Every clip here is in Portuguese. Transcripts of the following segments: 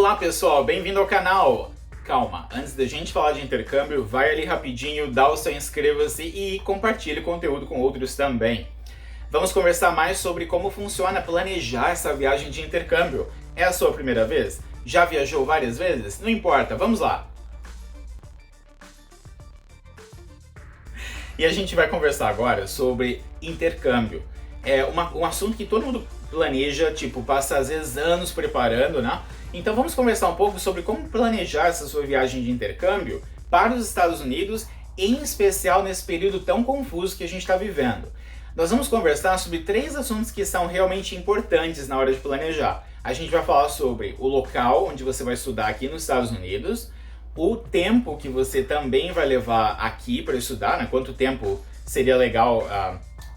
Olá pessoal, bem-vindo ao canal! Calma, antes da gente falar de intercâmbio, vai ali rapidinho, dá o seu inscreva-se e compartilhe o conteúdo com outros também. Vamos conversar mais sobre como funciona planejar essa viagem de intercâmbio. É a sua primeira vez? Já viajou várias vezes? Não importa, vamos lá! E a gente vai conversar agora sobre intercâmbio. É um assunto que todo mundo planeja, passa às vezes anos preparando, né? Então vamos conversar um pouco sobre como planejar essa sua viagem de intercâmbio para os Estados Unidos, em especial nesse período tão confuso que a gente está vivendo. Nós vamos conversar sobre 3 assuntos que são realmente importantes na hora de planejar. A gente vai falar sobre o local onde você vai estudar aqui nos Estados Unidos, o tempo que você também vai levar aqui para estudar, né? Quanto tempo seria legal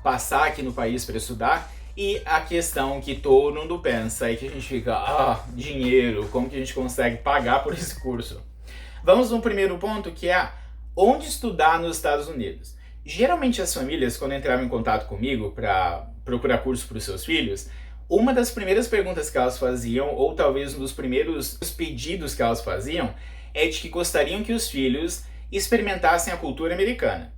passar aqui no país para estudar, e a questão que todo mundo pensa e que a gente fica, dinheiro, como que a gente consegue pagar por esse curso? Vamos no primeiro ponto, que é onde estudar nos Estados Unidos. Geralmente as famílias, quando entravam em contato comigo para procurar curso para os seus filhos, uma das primeiras perguntas que elas faziam, ou talvez um dos primeiros pedidos que elas faziam, é de que gostariam que os filhos experimentassem a cultura americana.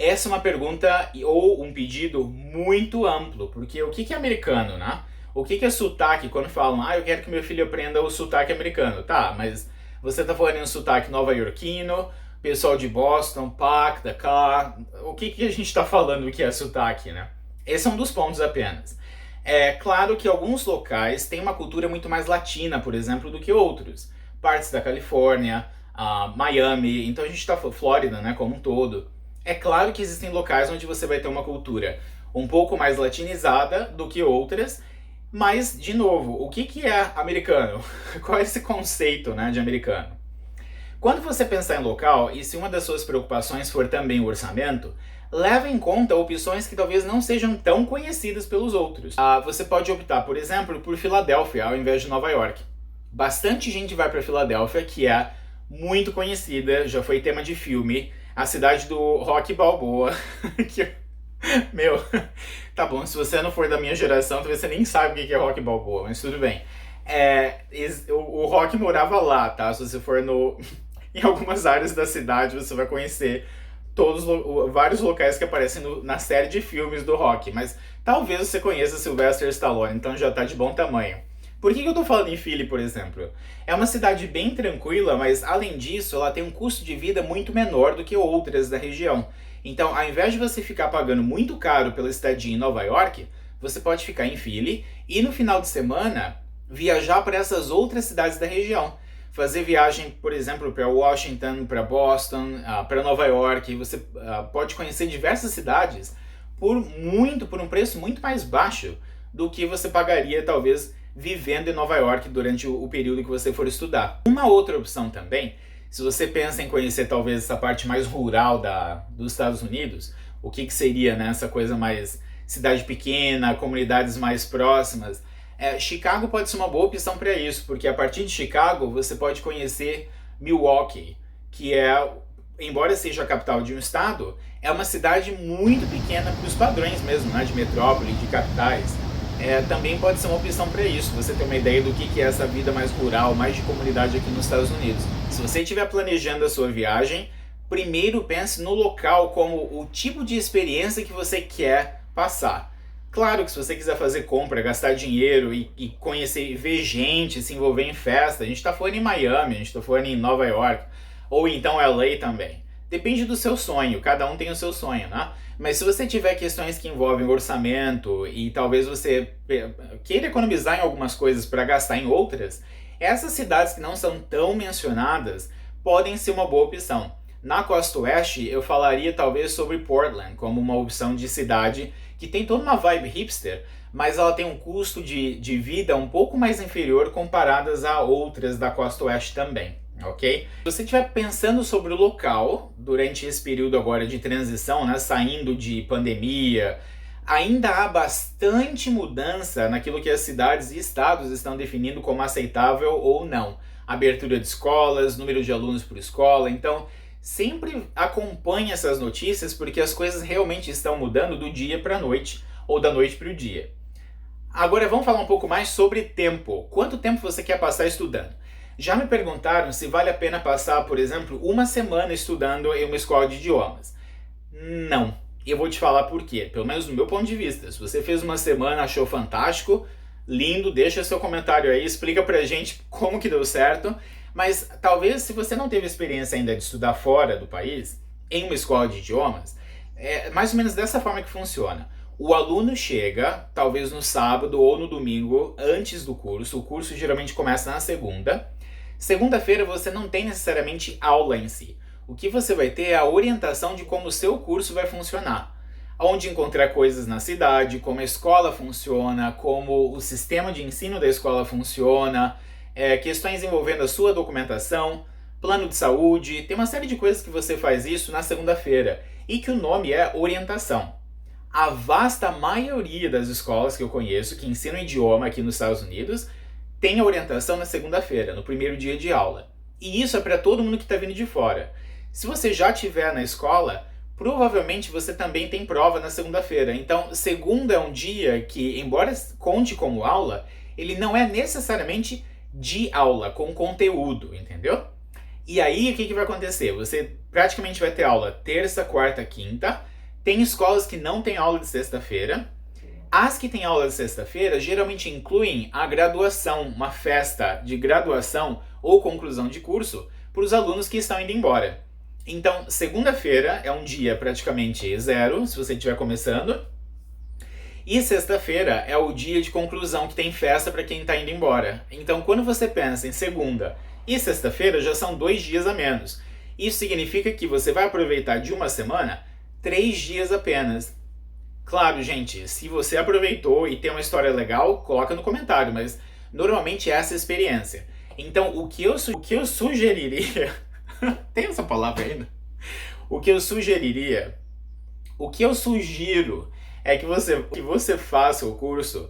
Essa é uma pergunta ou um pedido muito amplo, porque o que é americano, né? O que é sotaque? Quando falam, eu quero que meu filho aprenda o sotaque americano. Tá, mas você tá falando em um sotaque nova-iorquino, pessoal de Boston, PAC, Dakar, o que a gente tá falando que é sotaque, né? Esse é um dos pontos apenas. É claro que alguns locais têm uma cultura muito mais latina, por exemplo, do que outros. Partes da Califórnia, Miami, então a gente tá Flórida, né, como um todo. É claro que existem locais onde você vai ter uma cultura um pouco mais latinizada do que outras, mas, de novo, o que é americano? Qual é esse conceito, né, de americano? Quando você pensar em local, e se uma das suas preocupações for também o orçamento, leve em conta opções que talvez não sejam tão conhecidas pelos outros. Você pode optar, por exemplo, por Filadélfia ao invés de Nova York. Bastante gente vai para Filadélfia, que é muito conhecida, já foi tema de filme, a cidade do Rocky Balboa, tá bom, se você não for da minha geração, talvez você nem sabe o que é Rocky Balboa, mas tudo bem. O Rocky morava lá, tá? Se você for em algumas áreas da cidade, você vai conhecer vários locais que aparecem na série de filmes do Rocky, mas talvez você conheça Sylvester Stallone, então já tá de bom tamanho. Por que eu tô falando em Philly, por exemplo? É uma cidade bem tranquila, mas além disso, ela tem um custo de vida muito menor do que outras da região. Então, ao invés de você ficar pagando muito caro pela estadia em Nova York, você pode ficar em Philly e no final de semana viajar para essas outras cidades da região. Fazer viagem, por exemplo, para Washington, para Boston, para Nova York. Você pode conhecer diversas cidades por um preço muito mais baixo do que você pagaria, talvez, vivendo em Nova York durante o período que você for estudar. Uma outra opção também, se você pensa em conhecer talvez essa parte mais rural dos Estados Unidos, o que seria, né, essa coisa mais cidade pequena, comunidades mais próximas, Chicago pode ser uma boa opção para isso, porque a partir de Chicago você pode conhecer Milwaukee, que embora seja a capital de um estado, é uma cidade muito pequena para os padrões mesmo, né, de metrópole, de capitais. Também pode ser uma opção para isso, você ter uma ideia do que é essa vida mais rural, mais de comunidade aqui nos Estados Unidos. Se você estiver planejando a sua viagem, primeiro pense no local como o tipo de experiência que você quer passar. Claro que se você quiser fazer compra, gastar dinheiro e conhecer, ver gente, se envolver em festa, a gente está falando em Miami, a gente está falando em Nova York, ou então LA também. Depende do seu sonho, cada um tem o seu sonho, né? Mas se você tiver questões que envolvem orçamento e talvez você queira economizar em algumas coisas para gastar em outras, essas cidades que não são tão mencionadas podem ser uma boa opção. Na costa oeste, eu falaria talvez sobre Portland como uma opção de cidade que tem toda uma vibe hipster, mas ela tem um custo de vida um pouco mais inferior comparadas a outras da costa oeste também. Ok? Se você estiver pensando sobre o local durante esse período agora de transição, né, saindo de pandemia, ainda há bastante mudança naquilo que as cidades e estados estão definindo como aceitável ou não. Abertura de escolas, número de alunos por escola, então sempre acompanhe essas notícias porque as coisas realmente estão mudando do dia para a noite ou da noite para o dia. Agora vamos falar um pouco mais sobre tempo. Quanto tempo você quer passar estudando? Já me perguntaram se vale a pena passar, por exemplo, uma semana estudando em uma escola de idiomas. Não. Eu vou te falar por quê, pelo menos do meu ponto de vista. Se você fez uma semana, achou fantástico, lindo, deixa seu comentário aí, explica pra gente como que deu certo. Mas talvez se você não teve experiência ainda de estudar fora do país, em uma escola de idiomas, é mais ou menos dessa forma que funciona. O aluno chega, talvez no sábado ou no domingo, antes do curso. O curso geralmente começa na segunda. Segunda-feira você não tem necessariamente aula em si. O que você vai ter é a orientação de como o seu curso vai funcionar. Onde encontrar coisas na cidade, como a escola funciona, como o sistema de ensino da escola funciona, questões envolvendo a sua documentação, plano de saúde, tem uma série de coisas que você faz isso na segunda-feira e que o nome é orientação. A vasta maioria das escolas que eu conheço que ensinam idioma aqui nos Estados Unidos tem a orientação na segunda-feira, no primeiro dia de aula. E isso é para todo mundo que está vindo de fora. Se você já estiver na escola, provavelmente você também tem prova na segunda-feira. Então, segunda é um dia que, embora conte como aula, ele não é necessariamente de aula, com conteúdo, entendeu? E aí, o que vai acontecer? Você praticamente vai ter aula terça, quarta, quinta. Tem escolas que não têm aula de sexta-feira. As que têm aula de sexta-feira geralmente incluem a graduação, uma festa de graduação ou conclusão de curso para os alunos que estão indo embora. Então, segunda-feira é um dia praticamente zero, se você estiver começando. E sexta-feira é o dia de conclusão, que tem festa para quem está indo embora. Então, quando você pensa em segunda e sexta-feira, já são 2 dias a menos. Isso significa que você vai aproveitar de uma semana 3 dias apenas. Claro, gente, se você aproveitou e tem uma história legal, coloca no comentário, mas normalmente é essa a experiência. Então, o que eu sugeriria... Tem essa palavra ainda? O que eu sugiro é que você faça o curso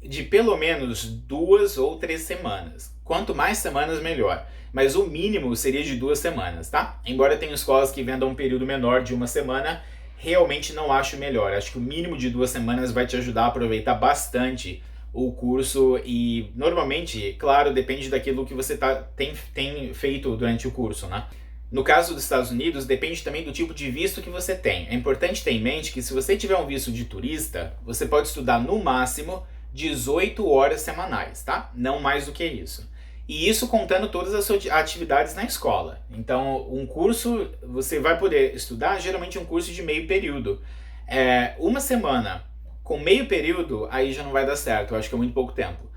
de pelo menos 2 ou 3 semanas. Quanto mais semanas, melhor. Mas o mínimo seria de 2 semanas, tá? Embora tenha escolas que vendam um período menor de 1 semana, realmente não acho melhor. Acho que o mínimo de 2 semanas vai te ajudar a aproveitar bastante o curso e normalmente, claro, depende daquilo que você tem feito durante o curso, né? No caso dos Estados Unidos, depende também do tipo de visto que você tem. É importante ter em mente que se você tiver um visto de turista, você pode estudar no máximo 18 horas semanais, tá? Não mais do que isso. E isso contando todas as suas atividades na escola. Então, um curso, você vai poder estudar geralmente um curso de meio período. Uma semana com meio período, aí já não vai dar certo, eu acho que é muito pouco tempo.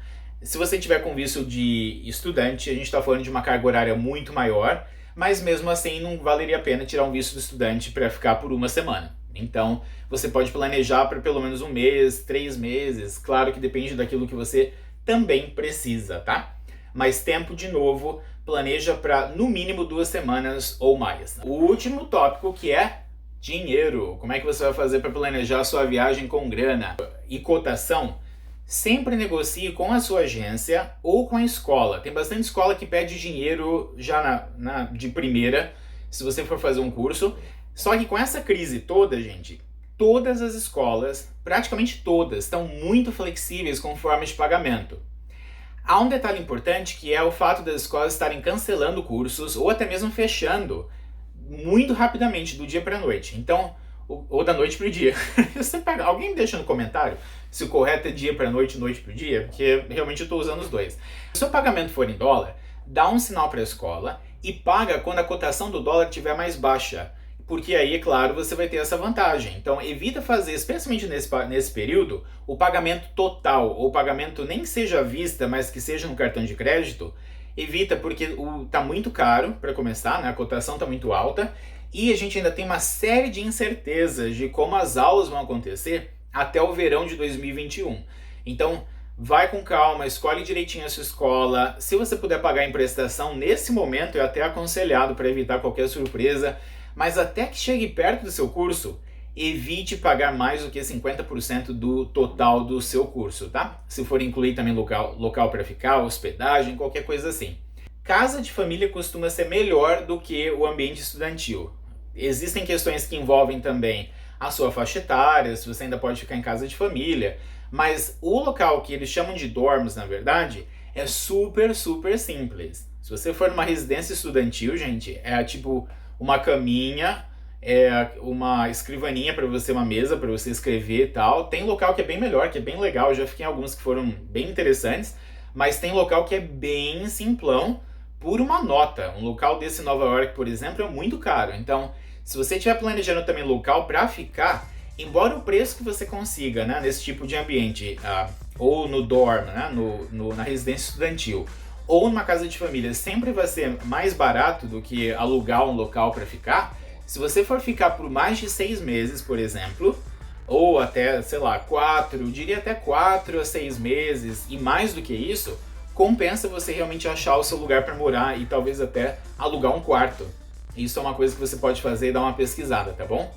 Se você tiver com visto de estudante, a gente está falando de uma carga horária muito maior, mas mesmo assim não valeria a pena tirar um visto de estudante para ficar por 1 semana. Então, você pode planejar para pelo menos 1 mês, 3 meses, claro que depende daquilo que você também precisa, tá? Mas tempo, de novo, planeja para no mínimo 2 semanas ou mais. O último tópico, que é dinheiro. Como é que você vai fazer para planejar a sua viagem com grana? E cotação, sempre negocie com a sua agência ou com a escola. Tem bastante escola que pede dinheiro já de primeira, se você for fazer um curso. Só que com essa crise toda, gente, todas as escolas, praticamente todas, estão muito flexíveis com formas de pagamento. Há um detalhe importante, que é o fato das escolas estarem cancelando cursos ou até mesmo fechando muito rapidamente, do dia para a noite. Então, ou da noite para o dia. Alguém me deixa no comentário se o correto é dia para noite, noite para o dia, porque realmente eu estou usando os dois. Se o pagamento for em dólar, dá um sinal para a escola e paga quando a cotação do dólar estiver mais baixa. Porque aí, é claro, você vai ter essa vantagem. Então, evita fazer, especialmente nesse período, o pagamento total, ou o pagamento nem seja à vista, mas que seja no cartão de crédito. Evita, porque tá muito caro para começar, né? A cotação está muito alta. E a gente ainda tem uma série de incertezas de como as aulas vão acontecer até o verão de 2021. Então, vai com calma, escolhe direitinho a sua escola. Se você puder pagar em prestação, nesse momento é até aconselhado para evitar qualquer surpresa. Mas até que chegue perto do seu curso, evite pagar mais do que 50% do total do seu curso, tá? Se for incluir também local para ficar, hospedagem, qualquer coisa assim. Casa de família costuma ser melhor do que o ambiente estudantil. Existem questões que envolvem também a sua faixa etária, se você ainda pode ficar em casa de família, mas o local que eles chamam de dorms, na verdade, é super, super simples. Se você for numa residência estudantil, gente, é tipo uma caminha, é uma escrivaninha para você, uma mesa para você escrever e tal. Tem local que é bem melhor, que é bem legal. Eu já fiquei em alguns que foram bem interessantes, mas tem local que é bem simplão por uma nota. Um local desse em Nova York, por exemplo, é muito caro. Então, se você estiver planejando também local para ficar, embora o preço que você consiga, né, nesse tipo de ambiente, ou no dorm, né, na residência estudantil, ou numa casa de família, sempre vai ser mais barato do que alugar um local para ficar. Se você for ficar por mais de 6 meses, por exemplo, ou até, sei lá, 4, eu diria até 4 a 6 meses, e mais do que isso, compensa você realmente achar o seu lugar para morar e talvez até alugar um quarto. Isso é uma coisa que você pode fazer e dar uma pesquisada, tá bom?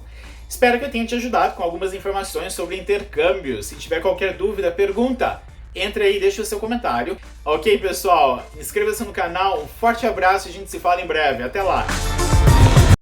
Espero que eu tenha te ajudado com algumas informações sobre intercâmbio. Se tiver qualquer dúvida, pergunta, entra aí e deixa o seu comentário. Ok, pessoal? Inscreva-se no canal, um forte abraço e a gente se fala em breve. Até lá!